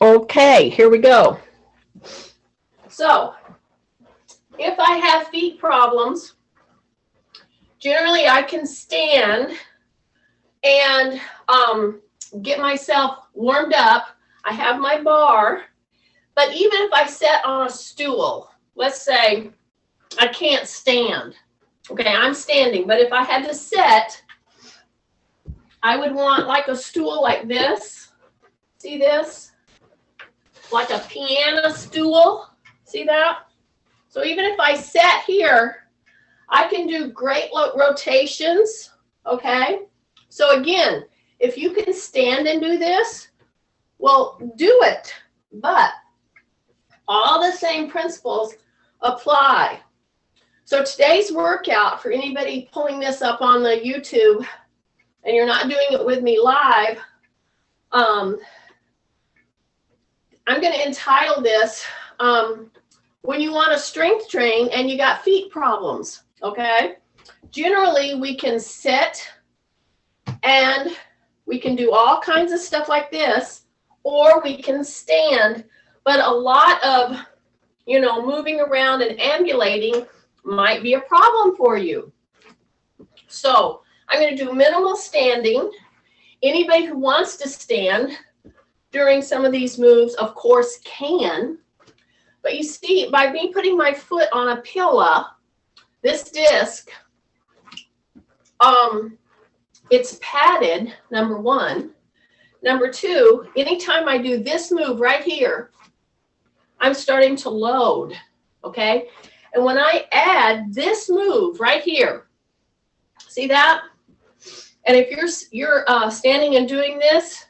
Okay, here we go. So, if I have feet problems, generally I can stand and get myself warmed up. I have my bar, but even if I sit on a stool, let's say I can't stand. Okay, I'm standing, but if I had to sit, I would want like a stool like this. See this? Like a piano stool. See that? So even if I sat here, I can do great rotations. Okay? So again, if you can stand and do this, well, do it. But all the same principles apply. So today's workout, for anybody pulling this up on the YouTube and you're not doing it with me live, I'm going to entitle this, when you want to strength train and you got feet problems, okay? Generally, we can sit and we can do all kinds of stuff like this, or we can stand, but a lot of, moving around and ambulating might be a problem for you. So I'm going to do minimal standing. Anybody who wants to stand during some of these moves, of course, can. But you see, by me putting my foot on a pillow, this disc, it's padded, number one. Number two, anytime I do this move right here, I'm starting to load, okay? And when I add this move right here, see that? And if you're standing and doing this,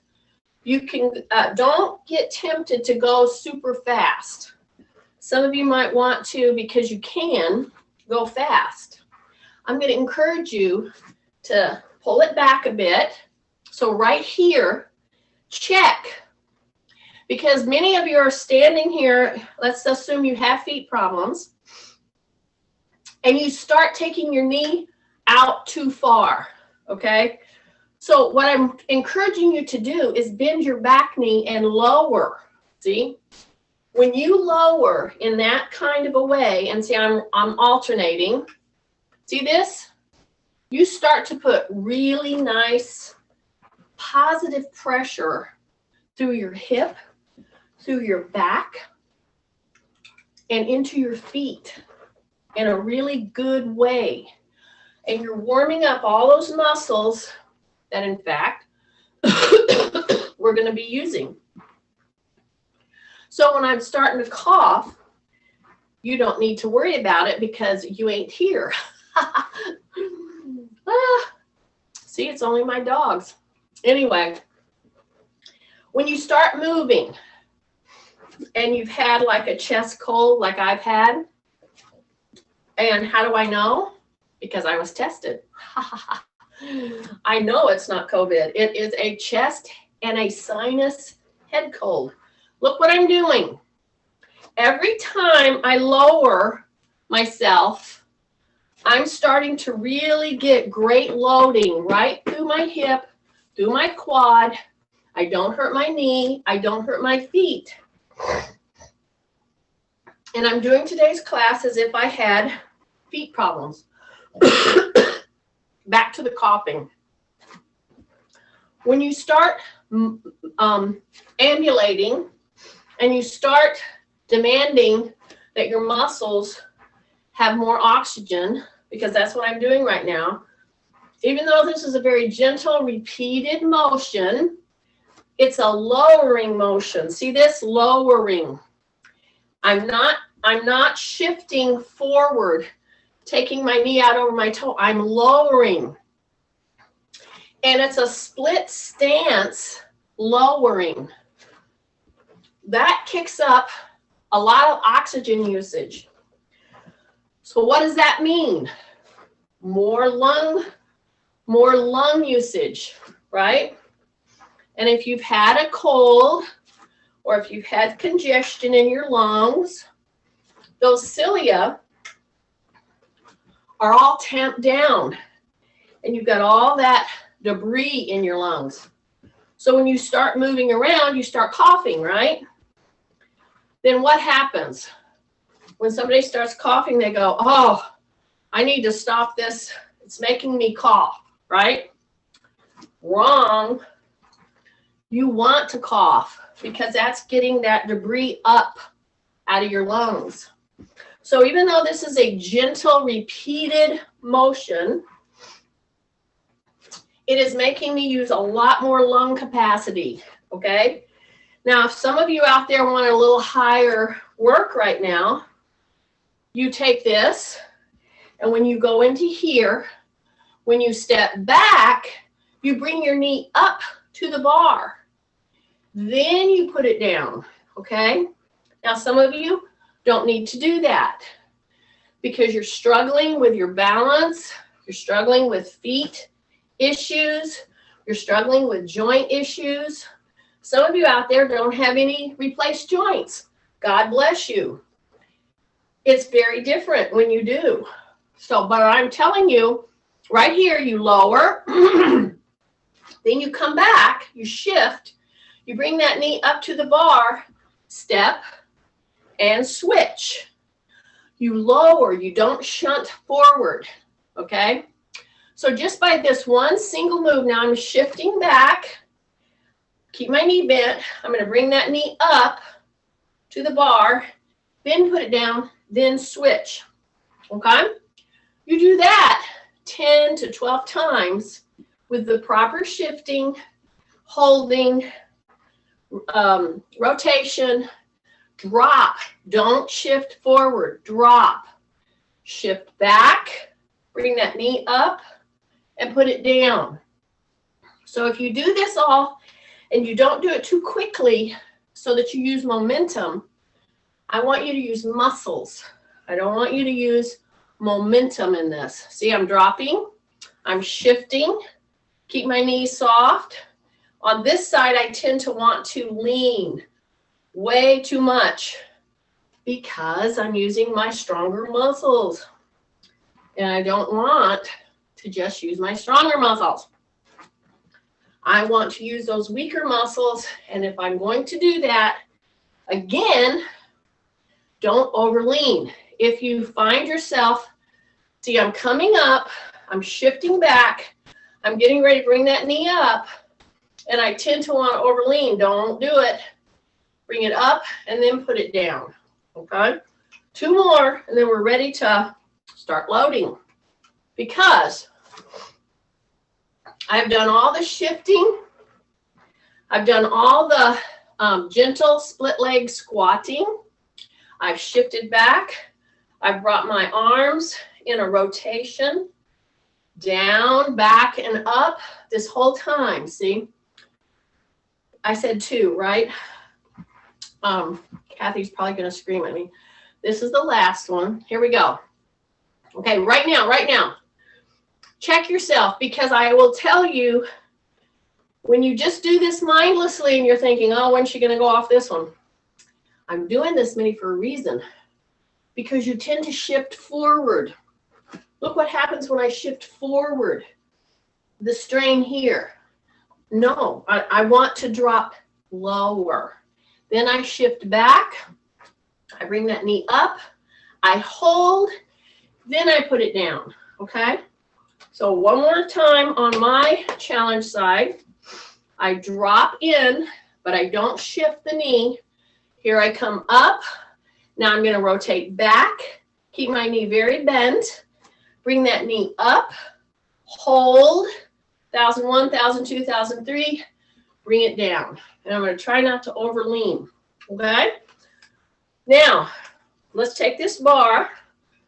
you can, don't get tempted to go super fast. Some of you might want to, because you can, go fast. I'm going to encourage you to pull it back a bit. So right here, check. Because many of you are standing here, let's assume you have feet problems, and you start taking your knee out too far, okay? So what I'm encouraging you to do is bend your back knee and lower, see? When you lower in that kind of a way, and see I'm alternating, see this? You start to put really nice positive pressure through your hip, through your back, and into your feet in a really good way. And you're warming up all those muscles that, in fact, we're going to be using. So when I'm starting to cough, you don't need to worry about it because you ain't here. See, it's only my dogs. Anyway, when you start moving and you've had like a chest cold like I've had, and how do I know? Because I was tested. I know it's not COVID. It is a chest and a sinus head cold. Look what I'm doing. Every time I lower myself, I'm starting to really get great loading right through my hip, through my quad. I don't hurt my knee. I don't hurt my feet. And I'm doing today's class as if I had feet problems. Back to the coughing. When you start ambulating and you start demanding that your muscles have more oxygen, because that's what I'm doing right now, even though this is a very gentle, repeated motion, it's a lowering motion. See this? Lowering. I'm not shifting forward, taking my knee out over my toe. I'm lowering. And it's a split stance lowering. That kicks up a lot of oxygen usage. So what does that mean? More lung usage, right? And if you've had a cold or if you've had congestion in your lungs, those cilia are all tamped down and you've got all that debris in your lungs. So when you start moving around, you start coughing, right? Then what happens? When somebody starts coughing, they go, oh, I need to stop this. It's making me cough, right? Wrong. You want to cough because that's getting that debris up out of your lungs. So even though this is a gentle, repeated motion, it is making me use a lot more lung capacity, okay? Now, if some of you out there want a little higher work right now, you take this, and when you go into here, when you step back, you bring your knee up to the bar. Then you put it down, okay? Now, some of you don't need to do that because you're struggling with your balance, you're struggling with feet issues, you're struggling with joint issues. Some of you out there don't have any replaced joints. God bless you. It's very different when you do. So, but I'm telling you, right here, you lower, then you come back, you shift, you bring that knee up to the bar, step, and switch. You lower, you don't shunt forward, okay? So just by this one single move, now I'm shifting back, keep my knee bent, I'm going to bring that knee up to the bar, then put it down, then switch, okay? You do that 10 to 12 times with the proper shifting, holding, rotation, drop. Don't shift forward, drop. Shift back, bring that knee up, and put it down. So if you do this all, and you don't do it too quickly so that you use momentum, I want you to use muscles. I don't want you to use momentum in this. See, I'm dropping, I'm shifting, keep my knees soft. On this side, I tend to want to lean way too much because I'm using my stronger muscles. And I don't want to just use my stronger muscles. I want to use those weaker muscles. And if I'm going to do that, again, don't overlean. If you find yourself, see, I'm coming up, I'm shifting back, I'm getting ready to bring that knee up, and I tend to want to overlean. Don't do it. Bring it up and then put it down, okay? 2 more, and then we're ready to start loading. Because I've done all the shifting, I've done all the gentle split leg squatting, I've shifted back, I've brought my arms in a rotation, down, back, and up this whole time, see? I said 2, right? Kathy's probably going to scream at me. This is the last one. Here we go. Okay, right now. Check yourself, because I will tell you, when you just do this mindlessly and you're thinking, oh, when's she going to go off this one? I'm doing this, Minnie, for a reason. Because you tend to shift forward. Look what happens when I shift forward. The strain here. No, I want to drop lower. Then I shift back. I bring that knee up. I hold. Then I put it down. Okay? So one more time on my challenge side. I drop in, but I don't shift the knee. Here I come up. Now I'm going to rotate back. Keep my knee very bent. Bring that knee up. Hold. 1001, 1002, 1003. Bring it down. And I'm going to try not to overlean. Okay? Now, let's take this bar,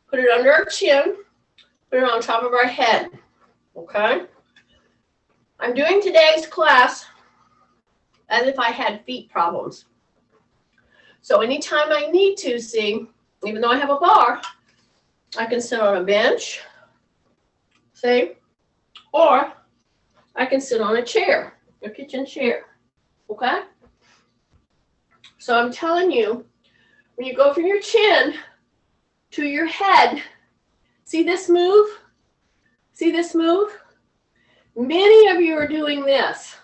put it under our chin, put it on top of our head. Okay? I'm doing today's class as if I had feet problems. So anytime I need to, see, even though I have a bar, I can sit on a bench, see, or I can sit on a chair, a kitchen chair. Okay? So I'm telling you, when you go from your chin to your head, see this move? See this move? Many of you are doing this.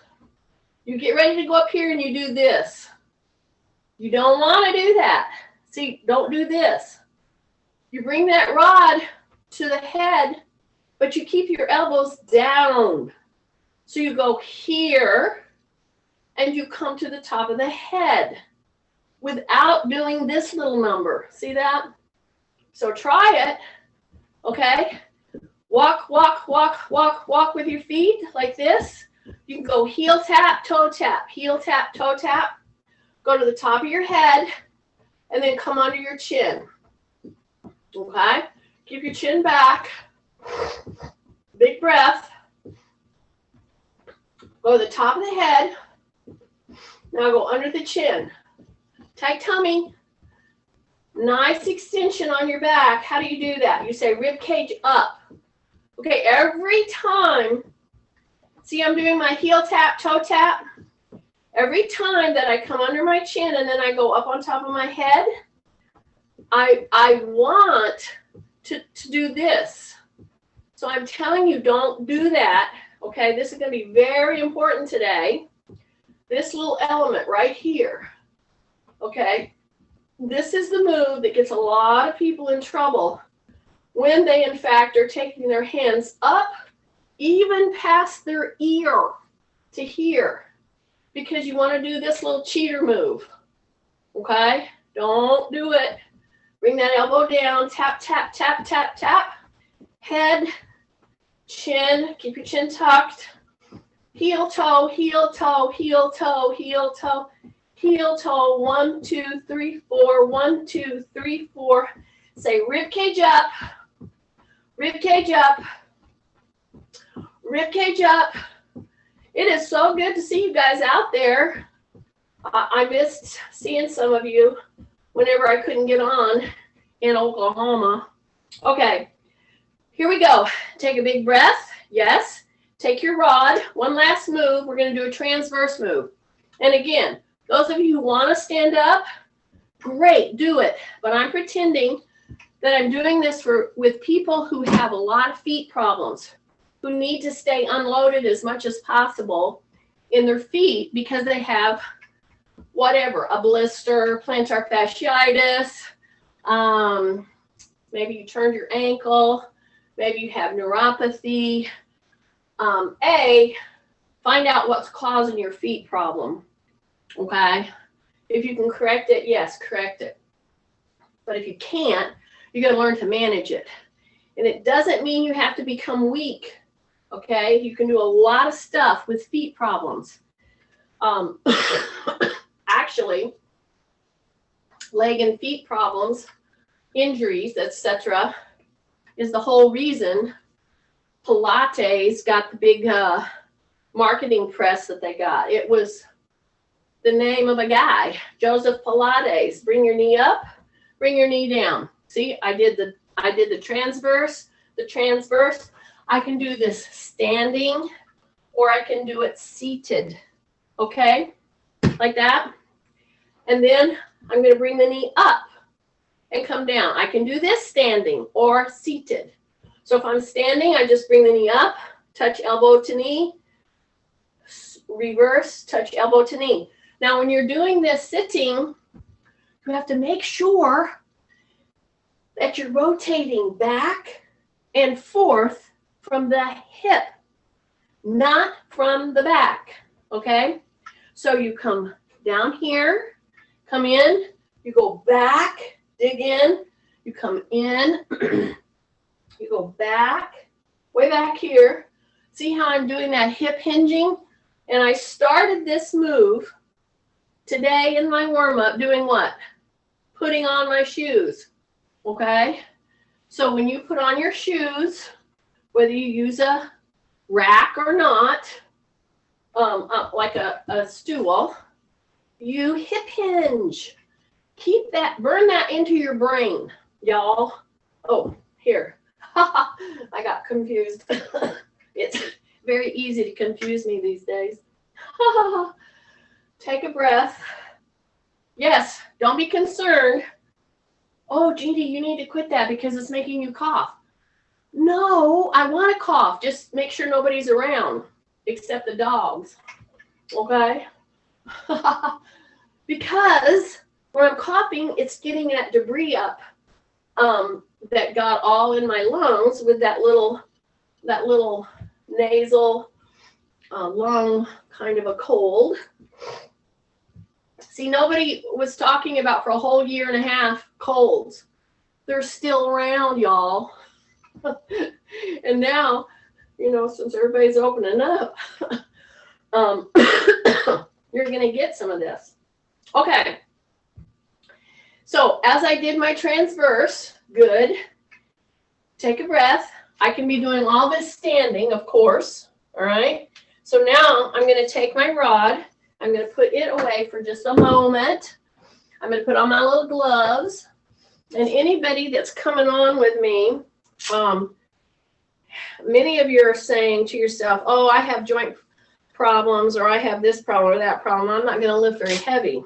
You get ready to go up here and you do this. You don't want to do that. See, don't do this. You bring that rod to the head, but you keep your elbows down. So you go here and you come to the top of the head without doing this little number. See that? So try it, okay? Walk, walk, walk, walk, walk with your feet like this. You can go heel tap, toe tap, heel tap, toe tap. Go to the top of your head and then come under your chin, okay? Keep your chin back. Big breath. Go to the top of the head. Now go under the chin. Tight tummy. Nice extension on your back. How do you do that? You say rib cage up. Okay, every time, see I'm doing my heel tap, toe tap. Every time that I come under my chin and then I go up on top of my head, I want to do this. So I'm telling you, don't do that. Okay, this is going to be very important today. This little element right here. Okay, this is the move that gets a lot of people in trouble when they, in fact, are taking their hands up, even past their ear to here, because you want to do this little cheater move. Okay, don't do it. Bring that elbow down, tap, tap, tap, tap, tap. Head, chin, keep your chin tucked. Heel toe, heel toe, heel toe, heel toe, heel toe. 1, 2, 3, 4. 1, 2, 3, 4. Say rib cage up, rib cage up, rib cage up. It is so good to see you guys out there. I missed seeing some of you whenever I couldn't get on in Oklahoma. Okay, here we go. Take a big breath. Yes. Take your rod. One last move. We're going to do a transverse move. And again, those of you who want to stand up, great, do it. But I'm pretending that I'm doing this with people who have a lot of feet problems, who need to stay unloaded as much as possible in their feet because they have whatever, a blister, plantar fasciitis, maybe you turned your ankle, maybe you have neuropathy. Find out what's causing your feet problem, okay? If you can correct it, yes, correct it. But if you can't, you got to learn to manage it. And it doesn't mean you have to become weak, okay? You can do a lot of stuff with feet problems. Actually, leg and feet problems, injuries, etc., is the whole reason Pilates got the big marketing press that they got. It was the name of a guy, Joseph Pilates. Bring your knee up, bring your knee down. See, I did the transverse, I can do this standing, or I can do it seated, okay? Like that. And then I'm going to bring the knee up and come down. I can do this standing or seated. So if I'm standing, I just bring the knee up, touch elbow to knee, reverse, touch elbow to knee. Now, when you're doing this sitting, you have to make sure that you're rotating back and forth from the hip, not from the back, okay? So you come down here, come in, you go back, dig in, you come in, you go back, way back here. See how I'm doing that hip hinging? And I started this move today in my warm-up doing what? Putting on my shoes, okay? So when you put on your shoes, whether you use a rack or not, like a stool, you hip hinge. Keep that, burn that into your brain, y'all. Oh, here. I got confused. It's very easy to confuse me these days. Take a breath. Yes, don't be concerned. Oh, Jeannie, you need to quit that because it's making you cough. No, I want to cough. Just make sure nobody's around except the dogs. Okay? Because when I'm coughing, it's getting that debris up that got all in my lungs with that little nasal lung kind of a cold. See, nobody was talking about for a whole year and a half colds. They're still around, y'all. And now, you know, since everybody's opening up, you're going to get some of this. Okay. So as I did my transverse, good. Take a breath. I can be doing all this standing, of course. All right. So now I'm going to take my rod. I'm going to put it away for just a moment. I'm going to put on my little gloves. And anybody that's coming on with me, many of you are saying to yourself, oh, I have joint problems, or I have this problem or that problem. I'm not going to lift very heavy.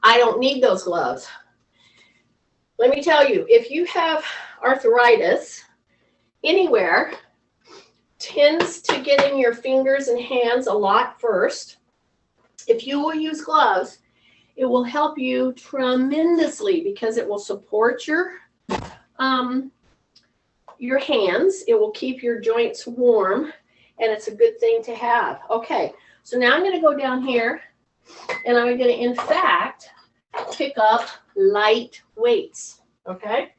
I don't need those gloves. Let me tell you, if you have arthritis anywhere, tends to get in your fingers and hands a lot first. If you will use gloves, it will help you tremendously because it will support your hands. It will keep your joints warm, and it's a good thing to have. Okay, so now I'm going to go down here, and I'm going to, in fact, pick up light weights. Okay?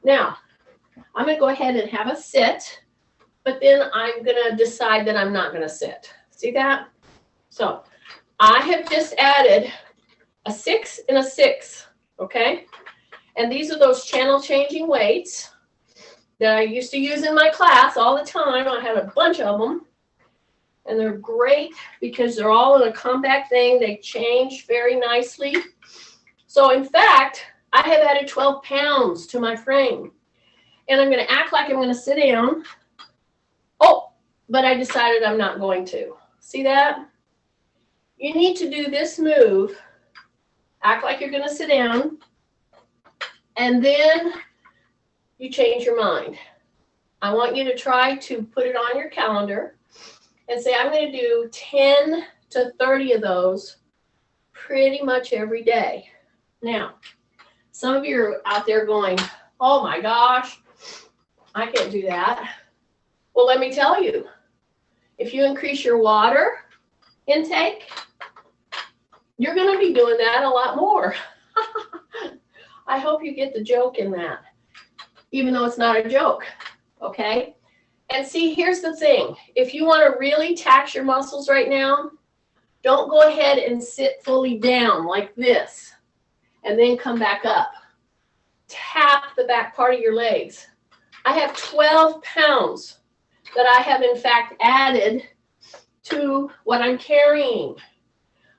Now, I'm going to go ahead and have a sit, but then I'm going to decide that I'm not going to sit. See that? So I have just added a 6 and a 6, okay? And these are those channel changing weights that I used to use in my class all the time. I had a bunch of them, and they're great because they're all in a compact thing. They change very nicely. So in fact, I have added 12 pounds to my frame, and I'm going to act like I'm going to sit down. Oh, but I decided I'm not going to. See that? You need to do this move. Act like you're going to sit down, and then you change your mind. I want you to try to put it on your calendar and say, I'm going to do 10 to 30 of those pretty much every day. Now, some of you are out there going, oh my gosh, I can't do that. Well, let me tell you, if you increase your water intake, you're going to be doing that a lot more. I hope you get the joke in that, even though it's not a joke, okay? And see, here's the thing. If you want to really tax your muscles right now, don't go ahead and sit fully down like this and then come back up. Tap the back part of your legs. I have 12 pounds that I have, in fact, added to what I'm carrying.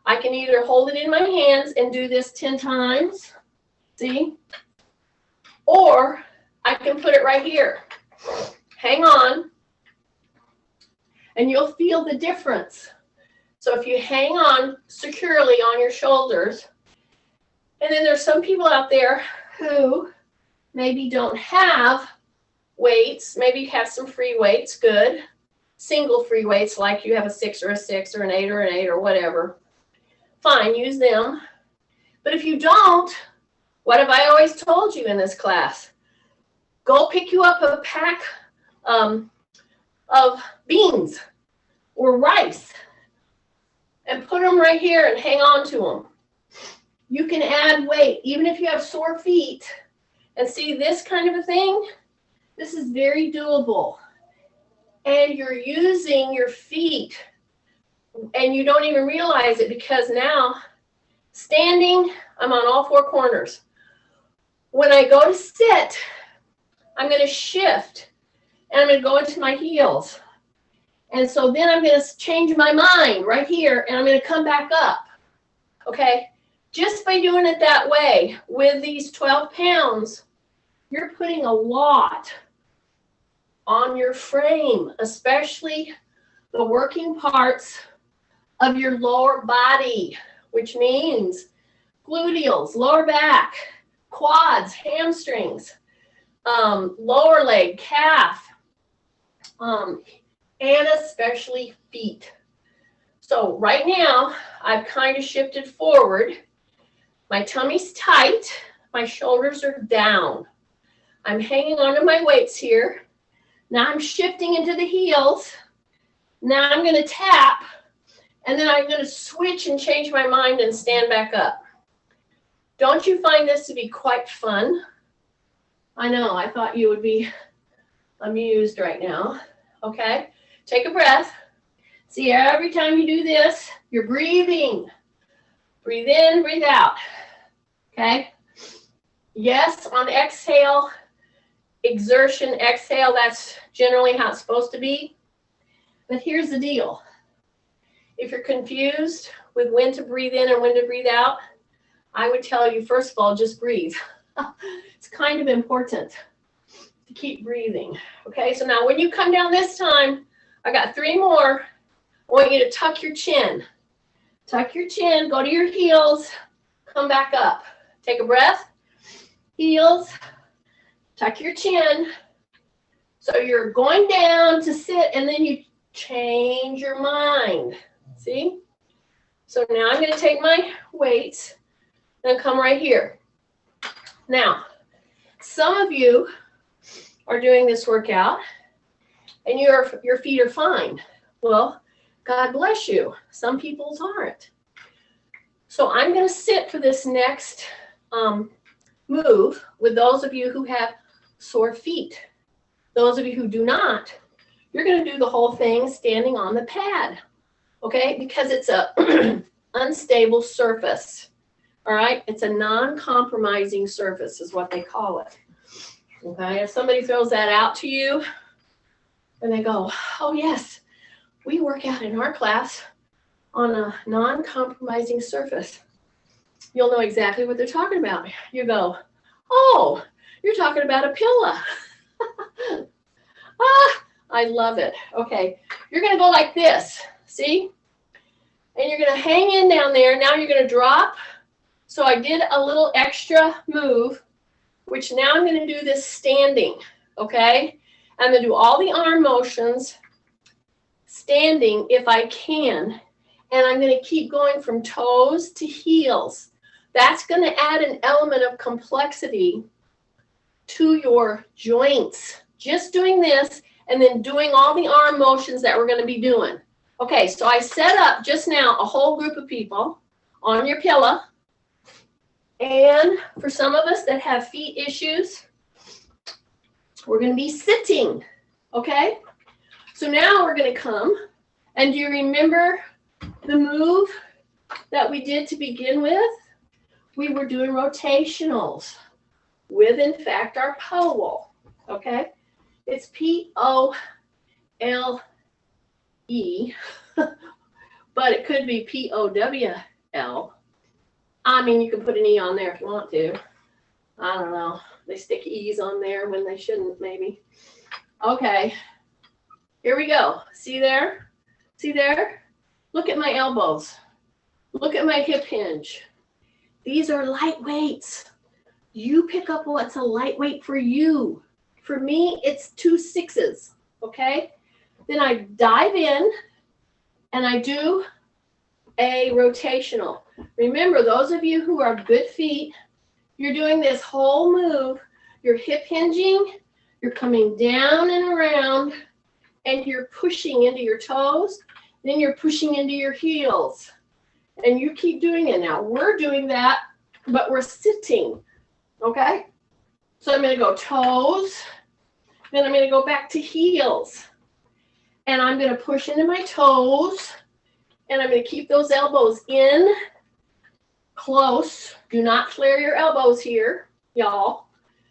I can either hold it in my hands and do this 10 times, see? Or I can put it right here. Hang on, and you'll feel the difference. So if you hang on securely on your shoulders, and then there's some people out there who maybe don't have weights, maybe have some free weights, good. Single free weights, like you have a 6 or a 6 or an 8 or an 8 or whatever. Fine, use them. But if you don't, what have I always told you in this class? Go pick you up a pack of beans or rice and put them right here and hang on to them. You can add weight, even if you have sore feet. And see, this kind of a thing, this is very doable. And you're using your feet, and you don't even realize it, because now, standing, I'm on all four corners. When I go to sit, I'm going to shift, and I'm going to go into my heels. And so then I'm going to change my mind right here, and I'm going to come back up, okay? Just by doing it that way, with these 12 pounds, you're putting a lot on your frame, especially the working parts of your lower body, which means gluteals, lower back, quads, hamstrings, lower leg, calf, and especially feet. So right now, I've kind of shifted forward. My tummy's tight. My shoulders are down. I'm hanging onto my weights here. Now I'm shifting into the heels. Now I'm going to tap, and then I'm going to switch and change my mind and stand back up. Don't you find this to be quite fun? I know, I thought you would be amused right now. Okay, take a breath. See, every time you do this, you're breathing. Breathe in, breathe out. Okay? Yes, on exhale, exertion, exhale, that's generally how it's supposed to be. But here's the deal. If you're confused with when to breathe in and when to breathe out, I would tell you, first of all, just breathe. It's kind of important to keep breathing. Okay, so now when you come down this time, I got 3 more. I want you to tuck your chin. Tuck your chin, go to your heels, come back up. Take a breath. Heels, tuck your chin. So you're going down to sit, and then you change your mind. See? So now I'm going to take my weights and come right here. Now, some of you are doing this workout and your feet are fine. Well, God bless you. Some people's aren't. So I'm going to sit for this next move with those of you who have sore feet. Those of you who do not, you're going to do the whole thing standing on the pad, okay? Because it's a unstable surface, all right? It's a non-compromising surface is what they call it, okay? If somebody throws that out to you and they go, oh, yes, we work out in our class on a non-compromising surface, you'll know exactly what they're talking about. You go, oh, you're talking about a pillow. I love it. Okay, you're going to go like this, see? And you're going to hang in down there. Now you're going to drop. So I did a little extra move, which now I'm going to do this standing, okay? I'm going to do all the arm motions standing if I can. And I'm going to keep going from toes to heels. That's going to add an element of complexity to your joints. Just doing this and then doing all the arm motions that we're going to be doing. Okay, so I set up just now a whole group of people on your pillow. And for some of us that have feet issues, we're going to be sitting, okay? So now we're going to come, and do you remember the move that we did to begin with? We were doing rotationals with, in fact, our pole, okay? It's P-O-L-E, but it could be P-O-W-L. I mean, you can put an E on there if you want to. I don't know. They stick E's on there when they shouldn't, maybe. Okay. Here we go. See there? See there? Look at my elbows. Look at my hip hinge. These are light weights. You pick up what's a lightweight for you. For me, it's 2 6s, okay? Then I dive in and I do a rotational. Remember, those of you who are good feet, you're doing this whole move. You're hip hinging, you're coming down and around, and you're pushing into your toes, then you're pushing into your heels. And you keep doing it. Now, we're doing that, but we're sitting, okay? So I'm going to go toes, then I'm going to go back to heels. And I'm going to push into my toes, and I'm going to keep those elbows in close. Do not flare your elbows here, y'all.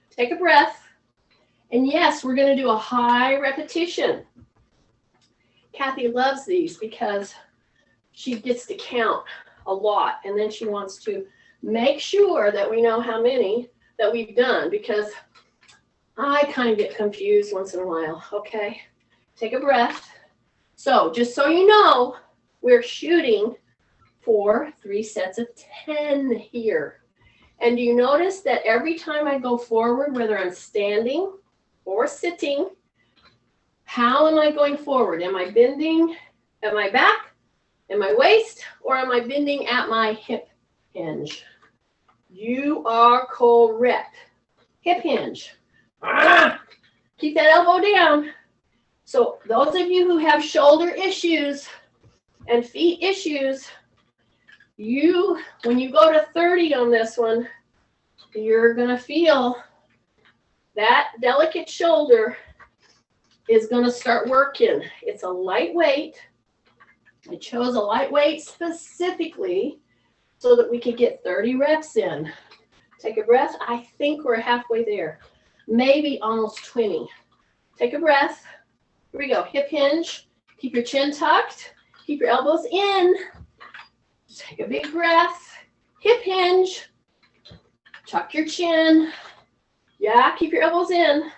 Take a breath. And yes, we're going to do a high repetition. Kathy loves these because she gets to count a lot, and then she wants to make sure that we know how many that we've done, because I kind of get confused once in a while. Okay, take a breath. So just so you know, we're shooting for 3 sets of 10 here. And do you notice that every time I go forward, whether I'm standing or sitting, how am I going forward? Am I bending at my back? in my waist, or am I bending at my hip hinge? You are correct. Hip hinge. Keep that elbow down. So those of you who have shoulder issues and feet issues, when you go to 30 on this one, you're going to feel that delicate shoulder is going to start working. It's a lightweight. I chose a lightweight specifically so that we could get 30 reps in. Take a breath. I think we're halfway there. Maybe almost 20. Take a breath. Here we go. Hip hinge. Keep your chin tucked. Keep your elbows in. Take a big breath. Hip hinge. Tuck your chin. Yeah, keep your elbows in.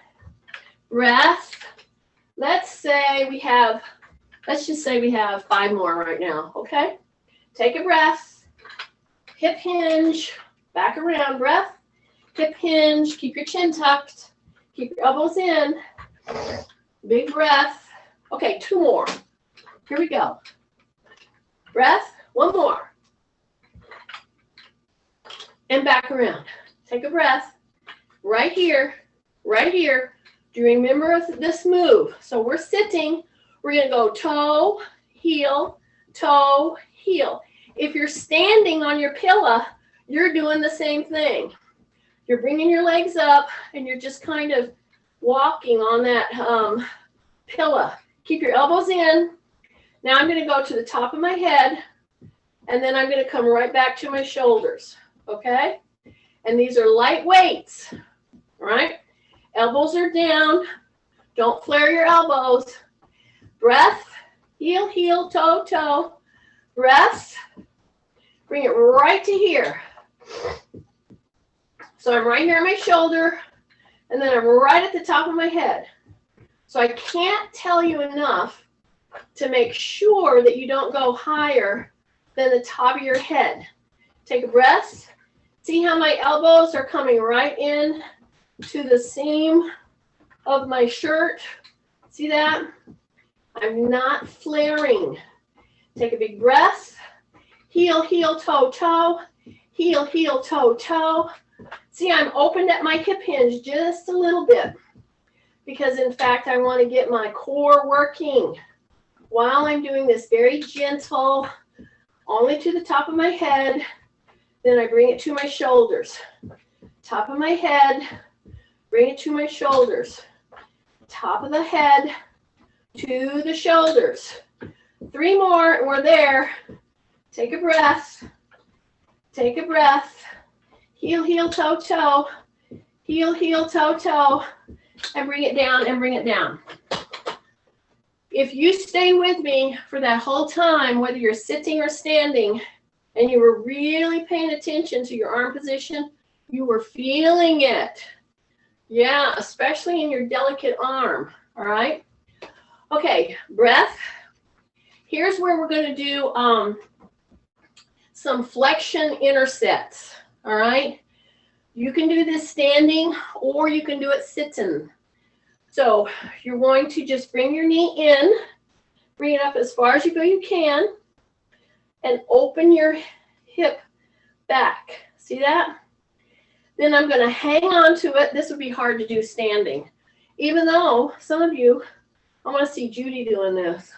Breath. Let's just say we have 5 more right now, okay? Take a breath. Hip hinge. Back around. Breath. Hip hinge. Keep your chin tucked. Keep your elbows in. Big breath. Okay, 2 more. Here we go. Breath. 1 more. And back around. Take a breath. Right here. Right here. Do you remember this move? So we're sitting. We're going to go toe, heel, toe, heel. If you're standing on your pillow, you're doing the same thing. You're bringing your legs up and you're just kind of walking on that pillow. Keep your elbows in. Now I'm going to go to the top of my head and then I'm going to come right back to my shoulders. Okay? And these are light weights. All right? Elbows are down. Don't flare your elbows. Breath. Heel, heel, toe, toe. Breath. Bring it right to here. So I'm right here on my shoulder, and then I'm right at the top of my head. So I can't tell you enough to make sure that you don't go higher than the top of your head. Take a breath. See how my elbows are coming right in to the seam of my shirt. See that? I'm not flaring. Take a big breath. Heel, heel, toe, toe. Heel, heel, toe, toe. See, I'm opened at my hip hinge just a little bit because, in fact, I want to get my core working while I'm doing this very gentle, only to the top of my head. Then I bring it to my shoulders. Top of my head, bring it to my shoulders. Top of the head to the shoulders. 3 more, and we're there. Take a breath. Take a breath. Heel, heel, toe, toe. Heel, heel, toe, toe. And bring it down and bring it down. If you stay with me for that whole time, whether you're sitting or standing, and you were really paying attention to your arm position, you were feeling it. Yeah, especially in your delicate arm, all right? Okay, breath. Here's where we're going to do some flexion intersets, all right? You can do this standing or you can do it sitting. So you're going to just bring your knee in, bring it up as far as you can, and open your hip back. See that? Then I'm going to hang on to it. This would be hard to do standing. Even though some of you, I want to see Judy doing this.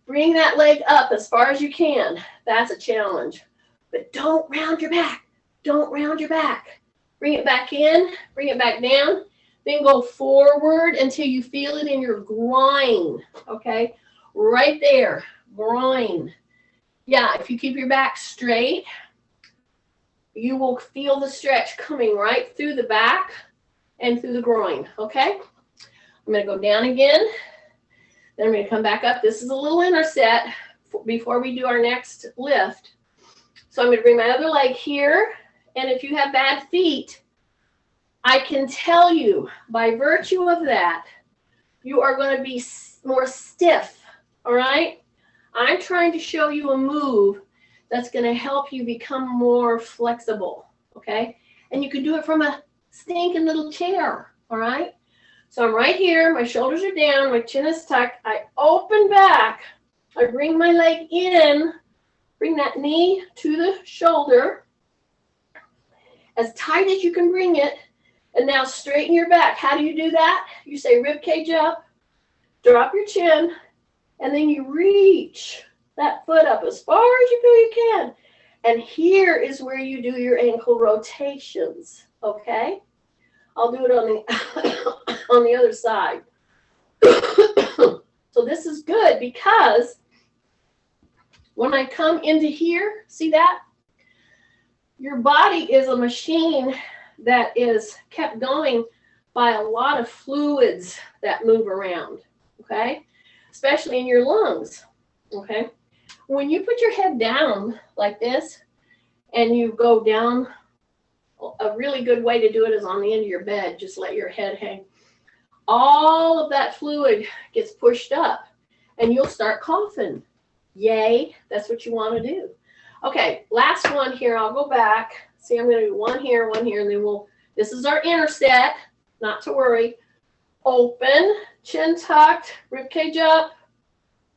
Bring that leg up as far as you can. That's a challenge. But don't round your back. Don't round your back. Bring it back in. Bring it back down. Then go forward until you feel it in your groin. Okay? Right there. Groin. Yeah, if you keep your back straight, you will feel the stretch coming right through the back and through the groin, okay? I'm going to go down again. Then I'm going to come back up. This is a little interset before we do our next lift. So I'm going to bring my other leg here. And if you have bad feet, I can tell you by virtue of that, you are going to be more stiff, all right? I'm trying to show you a move that's going to help you become more flexible, okay? And you can do it from a stinking little chair, all right? So I'm right here. My shoulders are down. My chin is tucked. I open back. I bring my leg in, bring that knee to the shoulder, as tight as you can bring it, and now straighten your back. How do you do that? You say rib cage up, drop your chin, and then you reach that foot up as far as you feel you can. And here is where you do your ankle rotations, okay? I'll do it on the, on the other side. So this is good because when I come into here, see that? Your body is a machine that is kept going by a lot of fluids that move around, okay? Especially in your lungs, okay? When you put your head down like this and you go down, a really good way to do it is on the end of your bed. Just let your head hang. All of that fluid gets pushed up and you'll start coughing. Yay, that's what you want to do. Okay, last one here. I'll go back. See, I'm going to do one here, and then this is our inner set, not to worry. Open, chin tucked, rib cage up,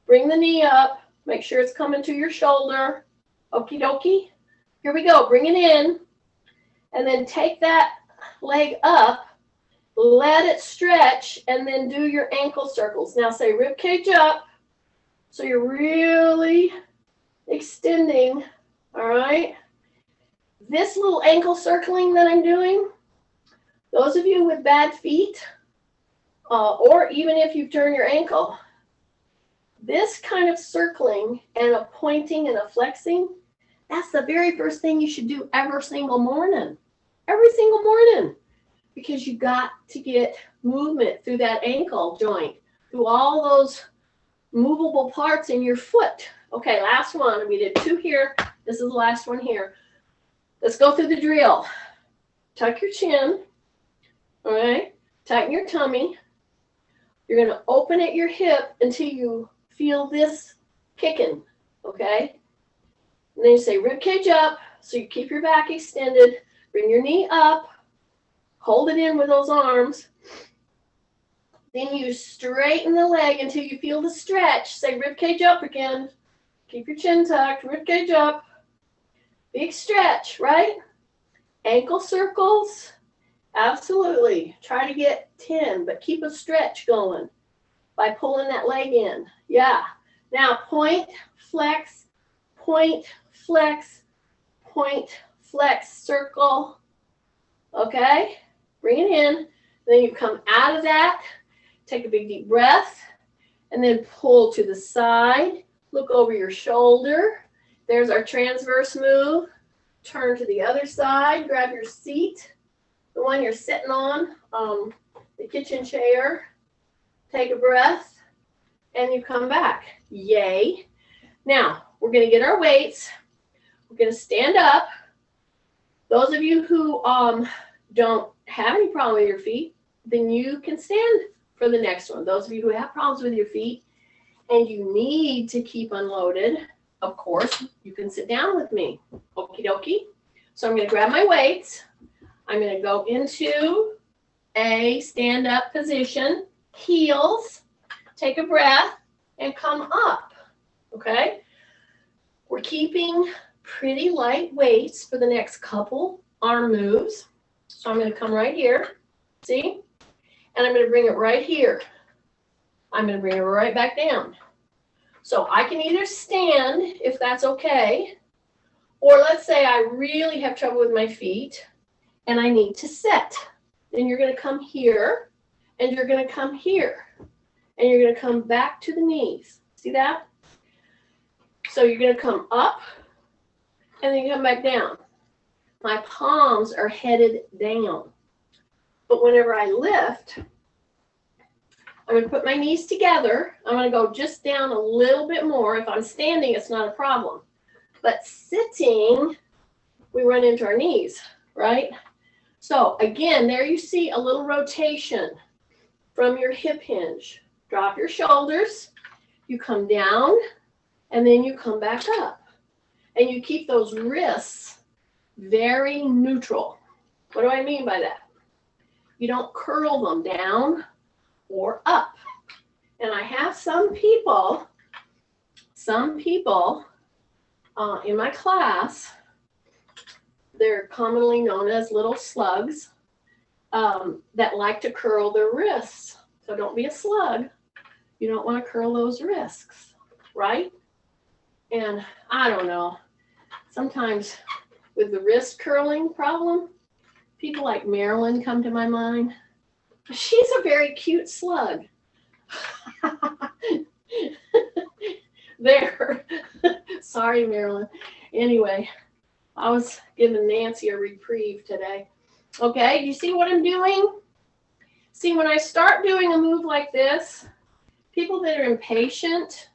bring the knee up, make sure it's coming to your shoulder. Okie dokie. Here we go. Bring it in, and then take that leg up, let it stretch, and then do your ankle circles. Now say rib cage up, so you're really extending, all right? This little ankle circling that I'm doing, those of you with bad feet, or even if you turn your ankle, this kind of circling and a pointing and a flexing, that's the very first thing you should do every single morning, because you got to get movement through that ankle joint, through all those movable parts in your foot. Okay, last one. We did 2 here. This is the last one here. Let's go through the drill. Tuck your chin. All right. Tighten your tummy. You're going to open at your hip until you feel this kicking. Okay. And then you say rib cage up. So you keep your back extended. Bring your knee up. Hold it in with those arms. Then you straighten the leg until you feel the stretch. Say rib cage up again. Keep your chin tucked. Rib cage up. Big stretch, right? Ankle circles. Absolutely. Try to get 10, but keep a stretch going by pulling that leg in. Yeah. Now point, flex, point, flex, point, flex, circle. Okay? Bring it in. Then you come out of that. Take a big deep breath. And then pull to the side. Look over your shoulder. There's our transverse move. Turn to the other side. Grab your seat, the one you're sitting on, the kitchen chair. Take a breath, and you come back. Yay. Now, we're going to get our weights. We're going to stand up. Those of you who don't have any problem with your feet, then you can stand for the next one. Those of you who have problems with your feet and you need to keep unloaded, of course, you can sit down with me. Okie dokie. So I'm going to grab my weights. I'm going to go into a stand-up position, heels, take a breath, and come up. Okay? We're keeping pretty light weights for the next couple arm moves. So I'm going to come right here. See? And I'm going to bring it right here. I'm going to bring it right back down. So I can either stand, if that's okay, or let's say I really have trouble with my feet and I need to sit. Then you're going to come here, and you're going to come here, and you're going to come back to the knees. See that? So you're going to come up, and then you come back down. My palms are headed down. But whenever I lift, I'm going to put my knees together. I'm going to go just down a little bit more. If I'm standing, it's not a problem. But sitting, we run into our knees, right? So again, there you see a little rotation from your hip hinge. Drop your shoulders. You come down, and then you come back up. And you keep those wrists very neutral. What do I mean by that? You don't curl them down or up. And I have some people some people in my class, they're commonly known as little slugs, that like to curl their wrists. So don't be a slug. You don't want to curl those wrists, right? And I don't know, sometimes with the wrist curling problem, people like Marilyn come to my mind. She's a very cute slug. There. Sorry, Marilyn. Anyway, I was giving Nancy a reprieve today. Okay, you see what I'm doing? See, when I start doing a move like this, people that are impatient,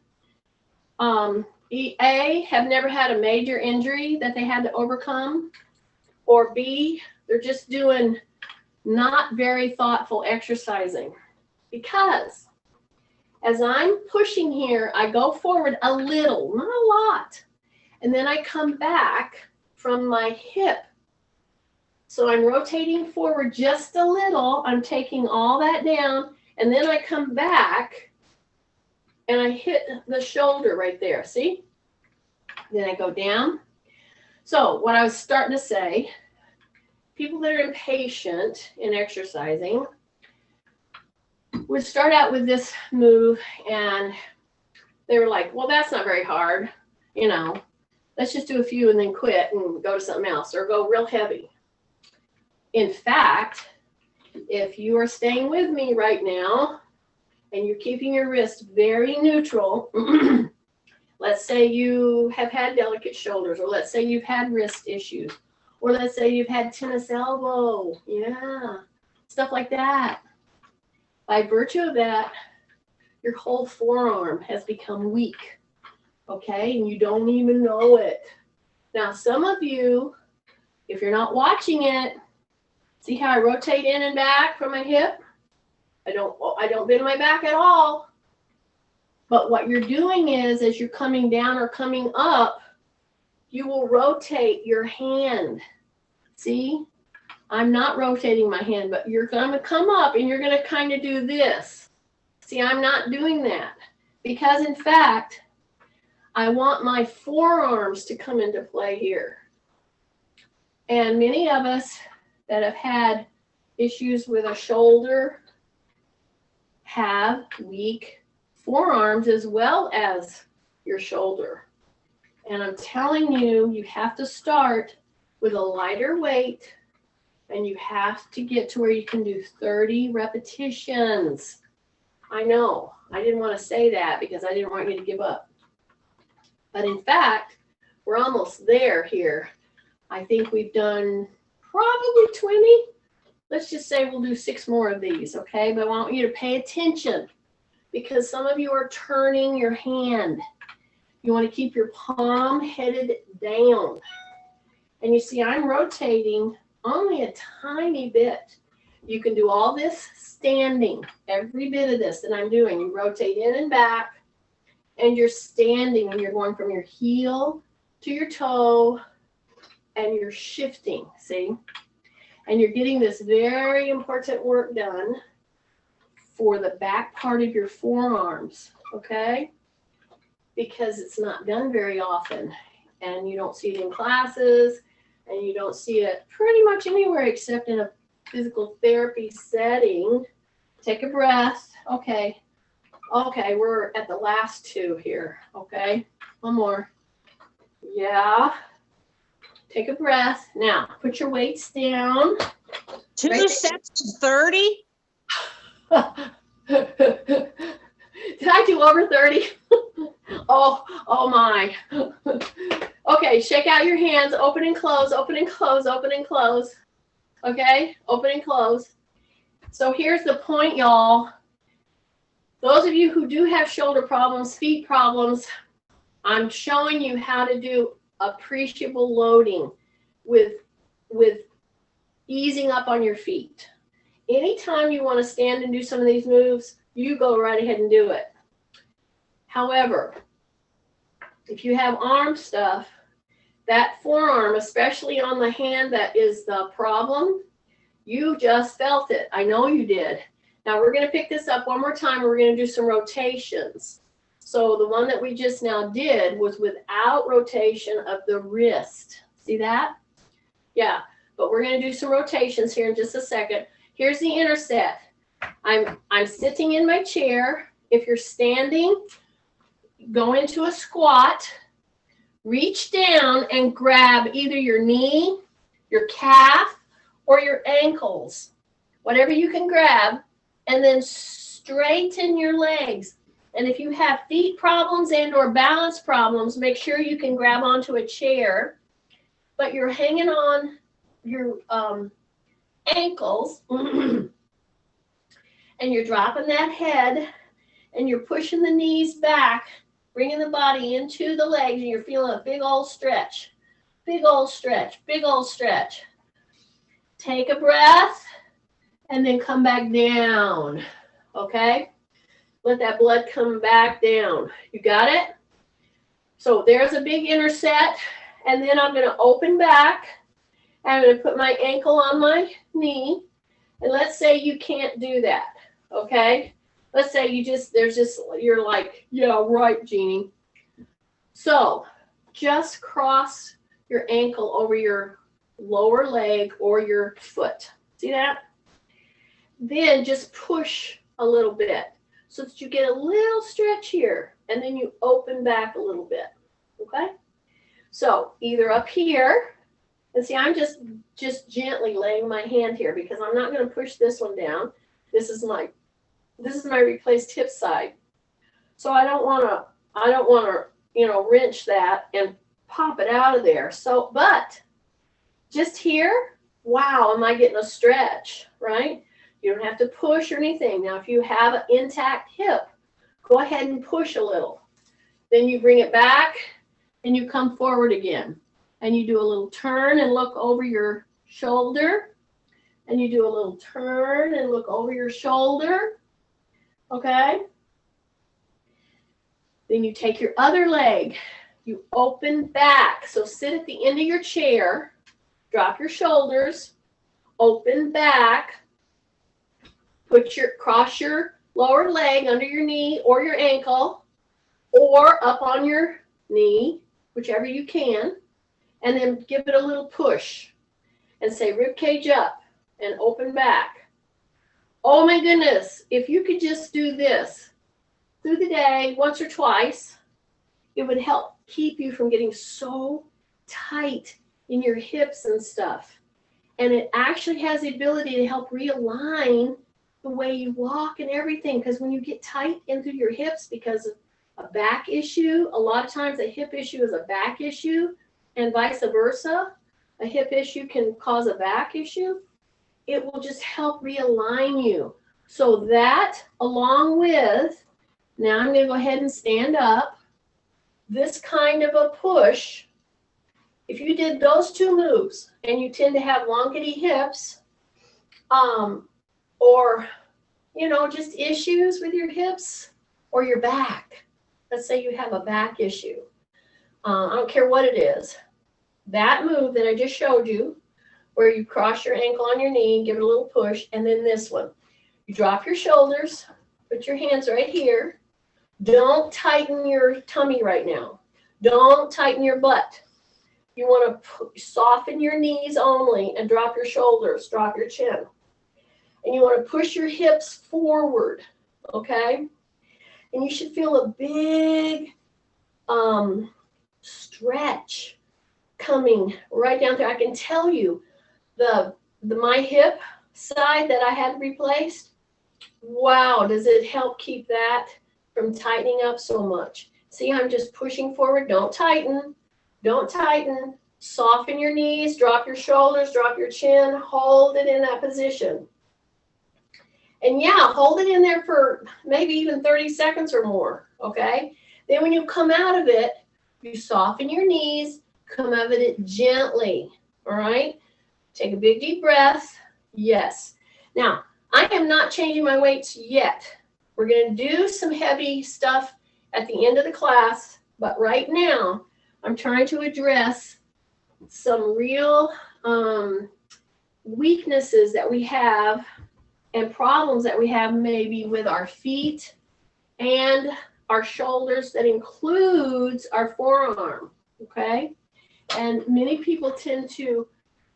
A, have never had a major injury that they had to overcome, or B, they're just doing not very thoughtful exercising. Because as I'm pushing here, I go forward a little, not a lot, and then I come back from my hip. So I'm rotating forward just a little. I'm taking all that down, and then I come back and I hit the shoulder right there. See? Then I go down. So what I was starting to say, people that are impatient in exercising would start out with this move and they were like, well, that's not very hard. You know, let's just do a few and then quit and go to something else or go real heavy. In fact, if you are staying with me right now and you're keeping your wrist very neutral, let's say you have had delicate shoulders, or let's say you've had wrist issues, or let's say you've had tennis elbow, stuff like that. By virtue of that, your whole forearm has become weak, okay? And you don't even know it. Now, some of you, if you're not watching it, see how I rotate in and back from my hip? I don't bend my back at all. But what you're doing is, as you're coming down or coming up, you will rotate your hand. See? I'm not rotating my hand, but you're going to come up and you're going to kind of do this. See, I'm not doing that because, in fact, I want my forearms to come into play here. And many of us that have had issues with a shoulder have weak forearms as well as your shoulder. And I'm telling you, you have to start with a lighter weight, and you have to get to where you can do 30 repetitions. I know, I didn't want to say that because I didn't want you to give up. But in fact, we're almost there here. I think we've done probably 20. Let's just say we'll do 6 more of these, okay? But I want you to pay attention because some of you are turning your hand. You want to keep your palm headed down. And you see, I'm rotating only a tiny bit. You can do all this standing, every bit of this that I'm doing. You rotate in and back, and you're standing, and you're going from your heel to your toe, and you're shifting, see? And you're getting this very important work done for the back part of your forearms, okay? Because it's not done very often, and you don't see it in classes, and you don't see it pretty much anywhere except in a physical therapy setting. Take a breath. Okay, we're at the last 2 here, okay? One more. Yeah. Take a breath. Now, put your weights down. 2 right sets to 30? Did I do over 30? Oh my. Okay, shake out your hands. Open and close, open and close, open and close. Okay, open and close. So here's the point, y'all. Those of you who do have shoulder problems, feet problems, I'm showing you how to do appreciable loading with easing up on your feet. Anytime you want to stand and do some of these moves, you go right ahead and do it. However, if you have arm stuff, that forearm, especially on the hand that is the problem, you just felt it. I know you did. Now we're going to pick this up one more time. We're going to do some rotations. So the one that we just now did was without rotation of the wrist. See that? Yeah, but we're going to do some rotations here in just a second. Here's the interset. I'm sitting in my chair. If you're standing, go into a squat, reach down and grab either your knee, your calf, or your ankles, whatever you can grab, and then straighten your legs. And if you have feet problems and or balance problems, make sure you can grab onto a chair, but you're hanging on your ankles and you're dropping that head and you're pushing the knees back, bringing the body into the legs, and you're feeling a big old stretch, big old stretch, big old stretch. Take a breath and then come back down, okay? Let that blood come back down. You got it? So there's a big interset, and then I'm going to open back. I'm going to put my ankle on my knee, and let's say you can't do that, okay? Let's say you're like, yeah, right, Jeannie. So just cross your ankle over your lower leg or your foot. See that? Then just push a little bit so that you get a little stretch here, and then you open back a little bit, okay? So either up here, and see, I'm just gently laying my hand here because I'm not going to push this one down. This is my replaced hip side. So I don't want to, wrench that and pop it out of there. So, but just here, wow, am I getting a stretch, right? You don't have to push or anything. Now, if you have an intact hip, go ahead and push a little. Then you bring it back and you come forward again. And you do a little turn and look over your shoulder. And you do a little turn and look over your shoulder. Okay? Then you take your other leg. You open back. So sit at the end of your chair. Drop your shoulders. Open back. Cross your lower leg under your knee or your ankle, or up on your knee, whichever you can, and then give it a little push and say rib cage up and open back. Oh my goodness, if you could just do this through the day once or twice, it would help keep you from getting so tight in your hips and stuff. And it actually has the ability to help realign the way you walk and everything, because when you get tight into your hips because of a back issue, a lot of times a hip issue is a back issue, and vice versa. A hip issue can cause a back issue. It will just help realign you. So that, along with, now I'm going to go ahead and stand up, this kind of a push, if you did those two moves and you tend to have wonkety hips, or, just issues with your hips or your back. Let's say you have a back issue. I don't care what it is. That move that I just showed you, where you cross your ankle on your knee, give it a little push, and then this one. You drop your shoulders, put your hands right here. Don't tighten your tummy right now. Don't tighten your butt. You want to soften your knees only and drop your shoulders, drop your chin. And you want to push your hips forward, okay? And you should feel a big stretch coming right down there. I can tell you, my hip side that I had replaced, wow, does it help keep that from tightening up so much. See, I'm just pushing forward. Don't tighten. Don't tighten. Soften your knees, drop your shoulders, drop your chin, hold it in that position. And yeah, hold it in there for maybe even 30 seconds or more, okay? Then when you come out of it, you soften your knees, come out of it gently, all right? Take a big deep breath. Yes. Now, I am not changing my weights yet. We're going to do some heavy stuff at the end of the class, but right now, I'm trying to address some real weaknesses that we have and problems that we have maybe with our feet and our shoulders, that includes our forearm, okay? And many people tend to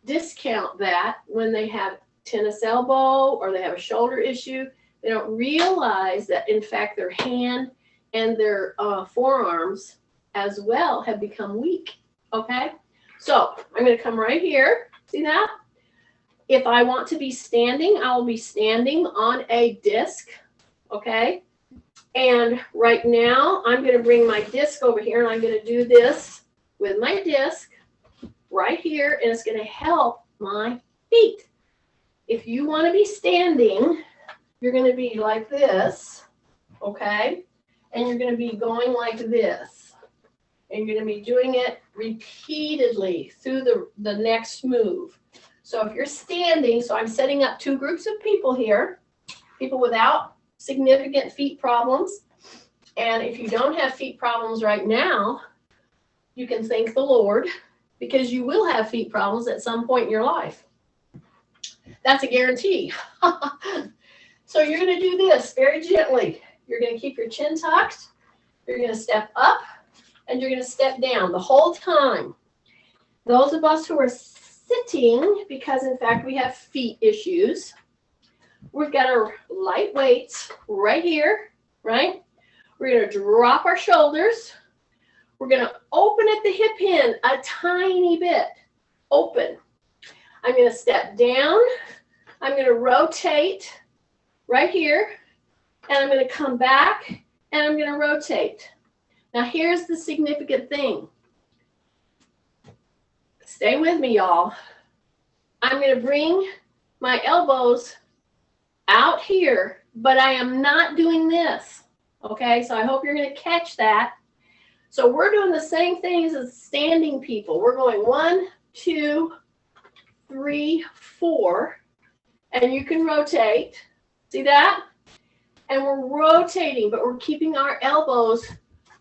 discount that when they have tennis elbow or they have a shoulder issue. They don't realize that, in fact, their hand and their forearms as well have become weak, okay? So I'm going to come right here. See that? If I want to be standing, I will be standing on a disc, okay? And right now, I'm going to bring my disc over here, and I'm going to do this with my disc right here, and it's going to help my feet. If you want to be standing, you're going to be like this, okay? And you're going to be going like this. And you're going to be doing it repeatedly through the next move. So if you're standing, so I'm setting up two groups of people here, people without significant feet problems. And if you don't have feet problems right now, you can thank the Lord, because you will have feet problems at some point in your life. That's a guarantee. So you're going to do this very gently. You're going to keep your chin tucked. You're going to step up, and you're going to step down the whole time. Those of us who are sitting, because in fact we have feet issues, we've got our light weights right here, right? We're going to drop our shoulders. We're going to open at the hip hinge a tiny bit. Open. I'm going to step down. I'm going to rotate right here. And I'm going to come back, and I'm going to rotate. Now here's the significant thing. Stay with me, y'all. I'm going to bring my elbows out here, but I am not doing this. Okay, so I hope you're going to catch that. So we're doing the same things as standing people. We're going 1, 2, 3, 4, and you can rotate. See that? And we're rotating, but we're keeping our elbows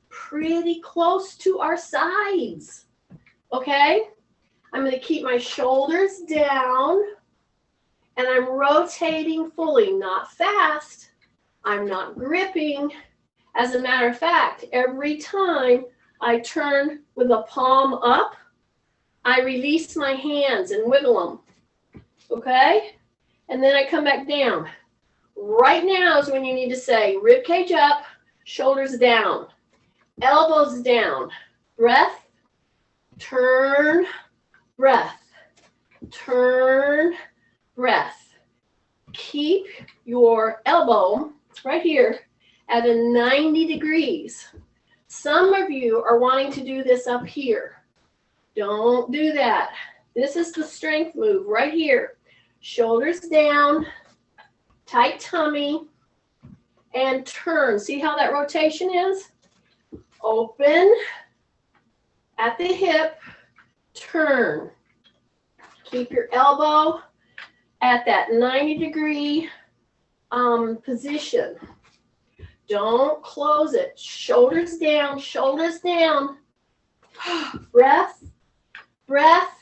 pretty close to our sides. Okay? I'm going to keep my shoulders down, and I'm rotating fully, not fast. I'm not gripping. As a matter of fact, every time I turn with the palm up, I release my hands and wiggle them. Okay? And then I come back down. Right now is when you need to say rib cage up, shoulders down, elbows down, breath, turn, breath, turn, breath. Keep your elbow right here at a 90 degrees. Some of you are wanting to do this up here. Don't do that. This is the strength move right here. Shoulders down, tight tummy, and turn. See how that rotation is? Open at the hip, turn. Keep your elbow at that 90-degree position. Don't close it. Shoulders down, shoulders down. Breath, breath,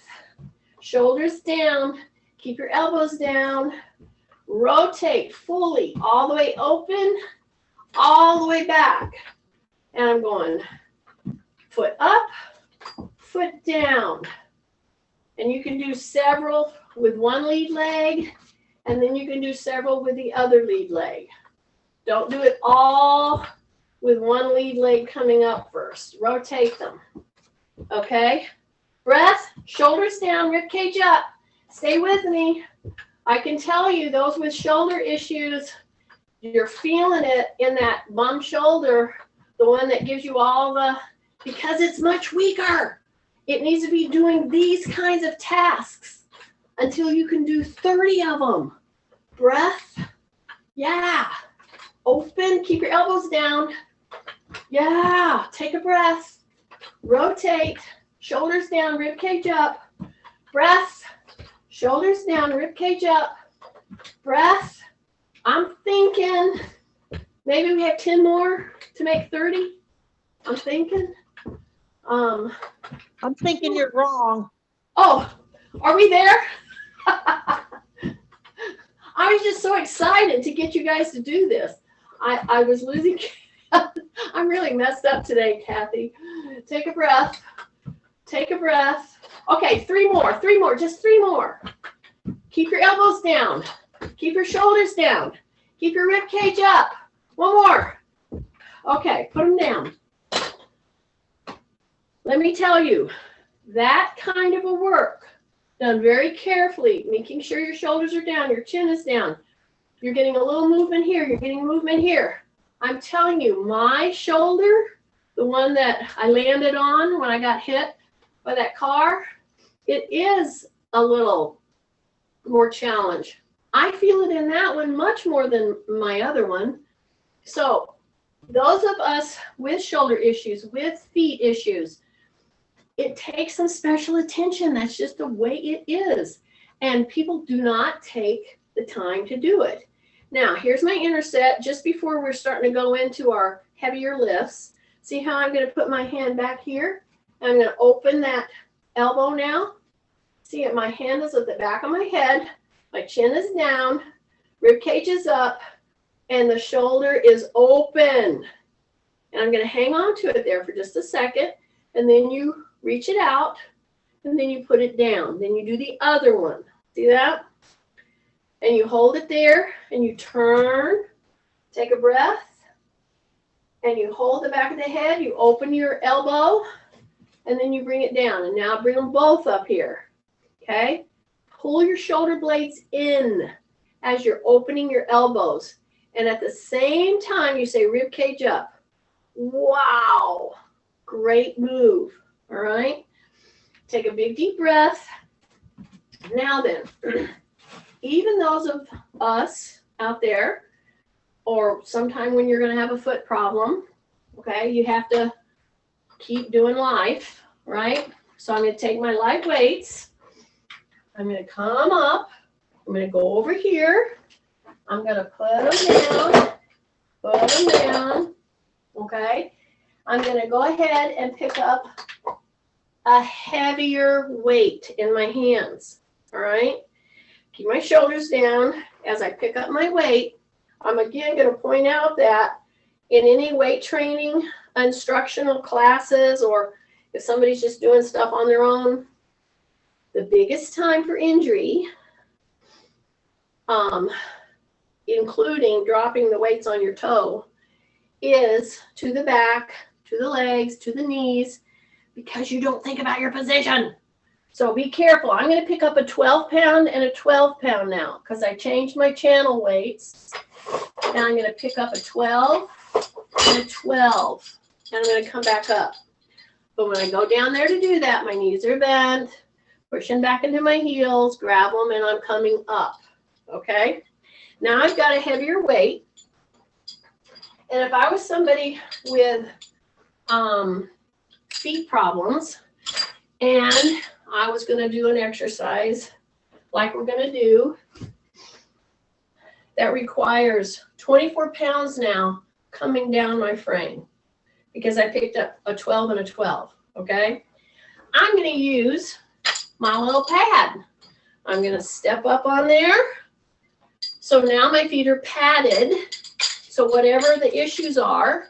shoulders down. Keep your elbows down. Rotate fully, all the way open, all the way back. And I'm going foot up, foot down. And you can do several with one lead leg, and then you can do several with the other lead leg. Don't do it all with one lead leg coming up first. Rotate them. Okay? Breath, shoulders down, rib cage up. Stay with me. I can tell you, those with shoulder issues, you're feeling it in that bum shoulder, the one that gives you all the, because it's much weaker. It needs to be doing these kinds of tasks until you can do 30 of them. Breath. Yeah. Open. Keep your elbows down. Yeah. Take a breath. Rotate. Shoulders down, rib cage up. Breath. Shoulders down, rib cage up. Breath. I'm thinking maybe we have 10 more to make 30. I'm thinking. I'm thinking you're wrong. Oh, are we there? I was just so excited to get you guys to do this. I was losing I'm really messed up today, Kathy. Take a breath. Take a breath. Okay, three more, just three more. Keep your elbows down. Keep your shoulders down. Keep your rib cage up. One more. Okay, put them down. Let me tell you, that kind of a work, done very carefully, making sure your shoulders are down, your chin is down. You're getting a little movement here, you're getting movement here. I'm telling you, my shoulder, the one that I landed on when I got hit by that car, it is a little more challenge. I feel it in that one much more than my other one. So those of us with shoulder issues, with feet issues, it takes some special attention. That's just the way it is. And people do not take the time to do it. Now, here's my interset just before we're starting to go into our heavier lifts. See how I'm going to put my hand back here? I'm going to open that elbow now. See, my hand is at the back of my head. My chin is down. Rib cage is up. And the shoulder is open. And I'm going to hang on to it there for just a second. And then you reach it out. And then you put it down. Then you do the other one. See that? And you hold it there. And you turn. Take a breath. And you hold the back of the head. You open your elbow. And then you bring it down. And now bring them both up here. Okay? Pull your shoulder blades in as you're opening your elbows. And at the same time, you say rib cage up. Wow. Great move. All right? Take a big deep breath. Now then, even those of us out there, or sometime when you're going to have a foot problem, okay, you have to keep doing life, right? So I'm going to take my light weights. I'm going to come up. I'm going to go over here. I'm going to put them down, okay? I'm going to go ahead and pick up a heavier weight in my hands, all right? Keep my shoulders down as I pick up my weight. I'm again going to point out that in any weight training instructional classes, or if somebody's just doing stuff on their own, the biggest time for injury, including dropping the weights on your toe, is to the back, to the legs, to the knees, because you don't think about your position. So be careful. I'm going to pick up a 12-pound and a 12-pound now because I changed my channel weights. And I'm going to pick up a 12 and a 12. And I'm going to come back up. But when I go down there to do that, my knees are bent, pushing back into my heels, grab them, and I'm coming up. Okay? Now I've got a heavier weight. And if I was somebody with feet problems, and I was going to do an exercise like we're going to do that requires 24 pounds now coming down my frame because I picked up a 12 and a 12, okay? I'm going to use my little pad. I'm going to step up on there. So now my feet are padded. So whatever the issues are,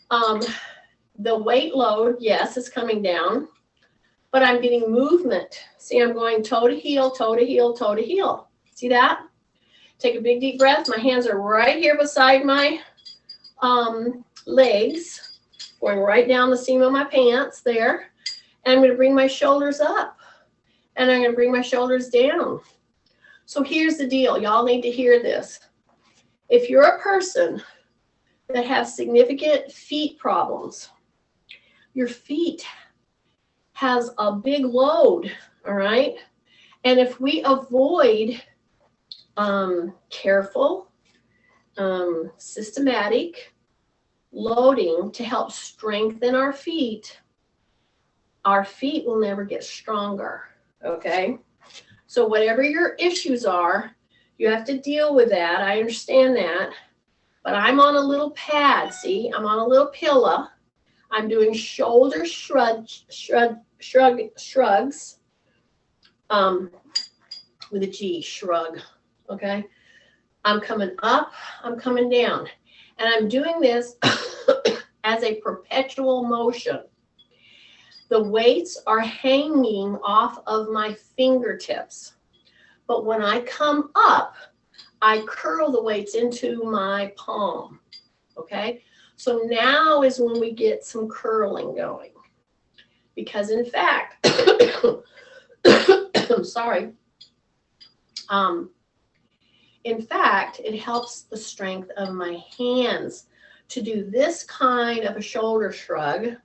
the weight load, yes, is coming down, but I'm getting movement. See, I'm going toe to heel, toe to heel, toe to heel. See that? Take a big deep breath. My hands are right here beside my legs, going right down the seam of my pants there. And I'm going to bring my shoulders up, and I'm going to bring my shoulders down. So here's the deal. Y'all need to hear this. If you're a person that has significant feet problems, your feet has a big load, all right? And if we avoid careful, systematic loading to help strengthen our feet will never get stronger, okay? So whatever your issues are, you have to deal with that. I understand that. But I'm on a little pad, see? I'm on a little pillow. I'm doing shoulder shrugs with a G, shrug, okay? I'm coming up, I'm coming down. And I'm doing this as a perpetual motion. The weights are hanging off of my fingertips. But when I come up, I curl the weights into my palm. Okay? So now is when we get some curling going. Because in fact, I'm sorry. In fact, it helps the strength of my hands to do this kind of a shoulder shrug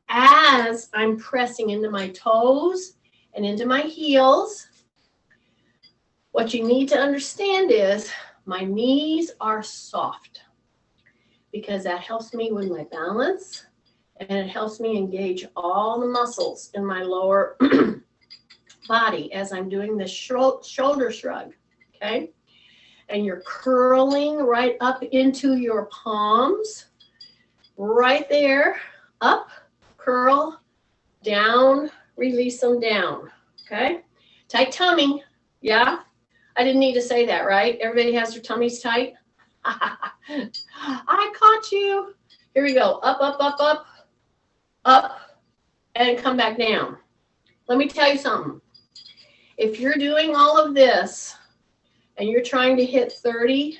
as I'm pressing into my toes and into my heels. What you need to understand is my knees are soft because that helps me with my balance and it helps me engage all the muscles in my lower body as I'm doing this shoulder shrug, okay? And you're curling right up into your palms, right there, up, curl, down, release them down, okay? Tight tummy, yeah? I didn't need to say that, right? Everybody has their tummies tight? I caught you. Here we go, up, up, up, up, up, and come back down. Let me tell you something. If you're doing all of this, and you're trying to hit 30,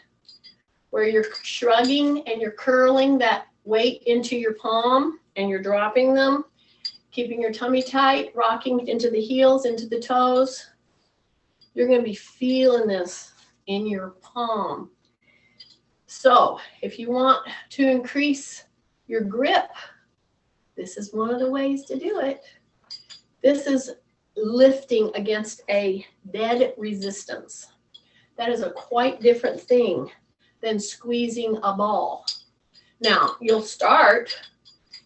where you're shrugging and you're curling that weight into your palm and you're dropping them, keeping your tummy tight, rocking into the heels, into the toes, you're going to be feeling this in your palm. So if you want to increase your grip, this is one of the ways to do it. This is lifting against a dead resistance. That is a quite different thing than squeezing a ball. Now, you'll start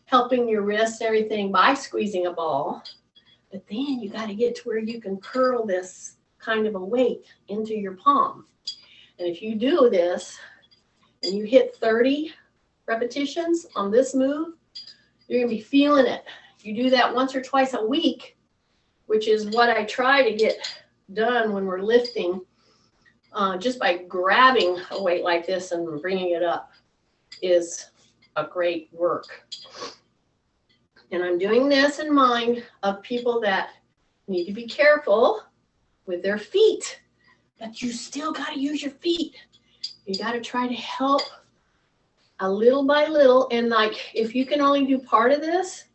helping your wrists and everything by squeezing a ball, but then you got to get to where you can curl this kind of a weight into your palm. And if you do this and you hit 30 repetitions on this move, you're going to be feeling it. You do that once or twice a week, which is what I try to get done when we're lifting. Just by grabbing a weight like this and bringing it up is a great work. And I'm doing this in mind of people that need to be careful with their feet, but you still got to use your feet. You got to try to help a little by little. And like, if you can only do part of this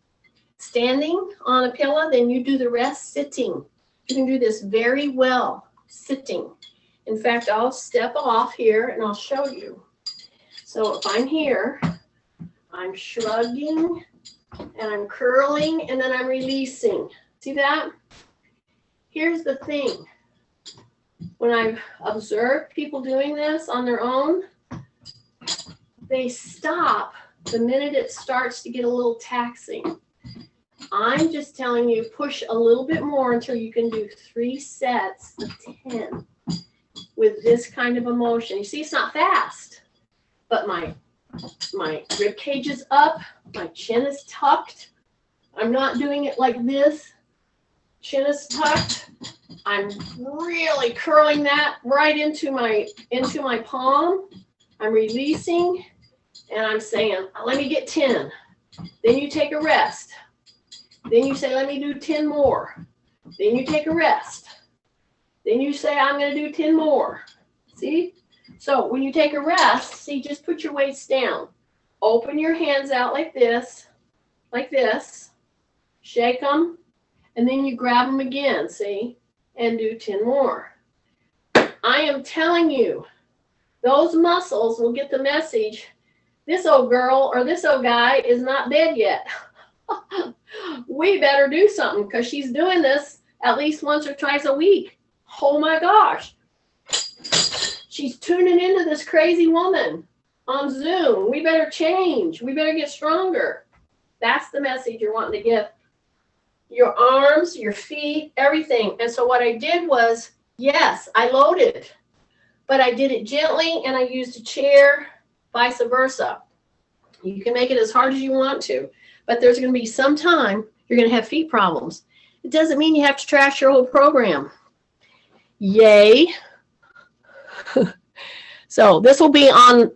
standing on a pillow, then you do the rest sitting. You can do this very well sitting. In fact, I'll step off here and I'll show you. So if I'm here, I'm shrugging and I'm curling and then I'm releasing. See that? Here's the thing. When I've observed people doing this on their own, they stop the minute it starts to get a little taxing. I'm just telling you, push a little bit more until you can do 3 sets of 10. With this kind of emotion. You see, it's not fast, but my rib cage is up, my chin is tucked. I'm not doing it like this. Chin is tucked. I'm really curling that right into my palm. I'm releasing and I'm saying, let me get 10. Then you take a rest. Then you say, let me do 10 more. Then you take a rest. Then you say, I'm going to do 10 more. See? So when you take a rest, see, just put your weights down. Open your hands out like this, shake them, and then you grab them again, see, and do 10 more. I am telling you, those muscles will get the message, this old girl or this old guy is not dead yet. We better do something because she's doing this at least once or twice a week. Oh my gosh. She's tuning into this crazy woman on Zoom. We better change. We better get stronger. That's the message you're wanting to give. Your arms, your feet, everything. And so what I did was, yes, I loaded, but I did it gently and I used a chair, vice versa. You can make it as hard as you want to, but there's going to be some time you're going to have feet problems. It doesn't mean you have to trash your whole program. Yay. So this will be on